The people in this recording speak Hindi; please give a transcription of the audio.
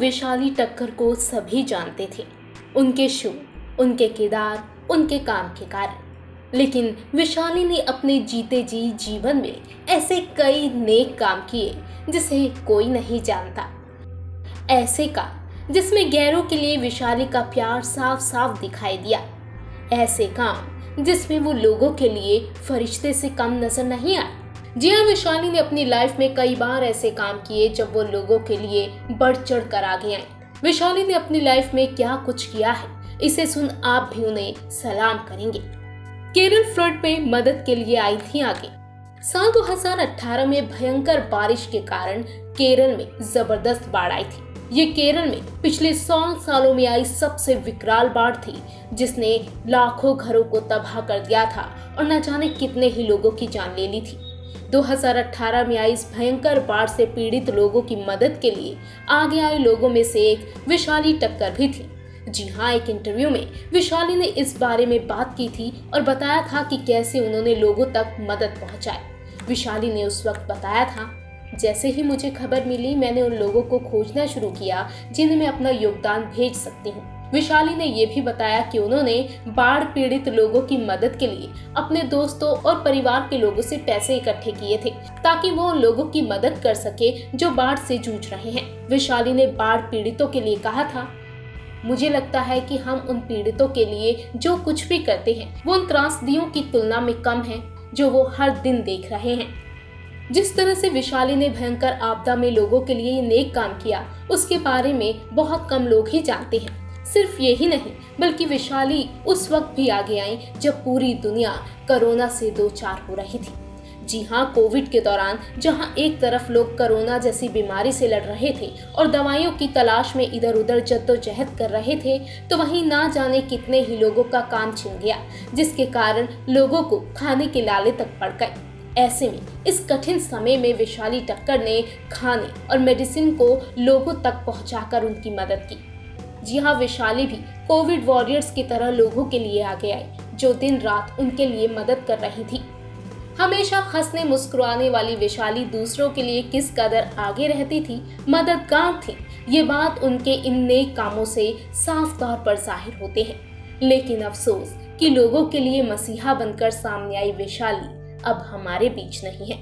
वैशाली टक्कर को सभी जानते थे, उनके शो, उनके किरदार, उनके काम के कारण। लेकिन वैशाली ने अपने जीते जी जीवन में ऐसे कई नेक काम किए जिसे कोई नहीं जानता। ऐसे काम जिसमें गैरों के लिए वैशाली का प्यार साफ साफ दिखाई दिया। ऐसे काम जिसमें वो लोगों के लिए फरिश्ते से कम नजर नहीं आए। जी हाँ, वैशाली ने अपनी लाइफ में कई बार ऐसे काम किए जब वो लोगों के लिए बढ़ चढ़ कर आगे आई। वैशाली ने अपनी लाइफ में क्या कुछ किया है, इसे सुन आप भी उन्हें सलाम करेंगे। केरल फ्लड में मदद के लिए आई थी आगे। साल 2018 में भयंकर बारिश के कारण केरल में जबरदस्त बाढ़ आई थी। ये केरल में पिछले 100 सालों में आई सबसे विकराल बाढ़ थी, जिसने लाखों घरों को तबाह कर दिया था और न जाने कितने ही लोगों की जान ले ली थी। 2018 में आई इस भयंकर बाढ़ से पीड़ित लोगों की मदद के लिए आगे आए लोगों में से एक वैशाली टक्कर भी थी। जी हाँ, एक इंटरव्यू में वैशाली ने इस बारे में बात की थी और बताया था कि कैसे उन्होंने लोगों तक मदद पहुंचाई। वैशाली ने उस वक्त बताया था, जैसे ही मुझे खबर मिली मैंने उन लोगों को खोजना शुरू किया जिन्हें मैं अपना योगदान भेज सकती हूँ। वैशाली ने यह भी बताया कि उन्होंने बाढ़ पीड़ित लोगों की मदद के लिए अपने दोस्तों और परिवार के लोगों से पैसे इकट्ठे किए थे ताकि वो उन लोगों की मदद कर सके जो बाढ़ से जूझ रहे हैं। वैशाली ने बाढ़ पीड़ितों के लिए कहा था, मुझे लगता है कि हम उन पीड़ितों के लिए जो कुछ भी करते हैं वो उन त्रासदियों की तुलना में कम है जो वो हर दिन देख रहे हैं। जिस तरह से वैशाली ने भयंकर आपदा में लोगों के लिए नेक काम किया, उसके बारे में बहुत कम लोग ही जानते हैं। सिर्फ यही नहीं, बल्कि वैशाली उस वक्त भी आगे आई जब पूरी दुनिया कोरोना से दो चार हो रही थी। जी हाँ, कोविड के दौरान जहां एक तरफ लोग कोरोना जैसी बीमारी से लड़ रहे थे और दवाइयों की तलाश में इधर उधर जद्दोजहद कर रहे थे, तो वहीं ना जाने कितने ही लोगों का काम छिन गया, जिसके कारण लोगों को खाने के लाले तक पड़ गए। ऐसे में इस कठिन समय में वैशाली टक्कर ने खाने और मेडिसिन को लोगों तक पहुंचाकर उनकी मदद की। जी हाँ, वैशाली भी कोविड वॉरियर्स की तरह लोगों के लिए आगे आई, जो दिन रात उनके लिए मदद कर रही थी। हमेशा हंसने मुस्कुराने वाली वैशाली दूसरों के लिए किस कदर आगे रहती थी, मददगार थी, ये बात उनके इन नेक कामों से साफ तौर पर जाहिर होते हैं। लेकिन अफसोस कि लोगों के लिए मसीहा बनकर सामने आई वैशाली अब हमारे बीच नहीं है।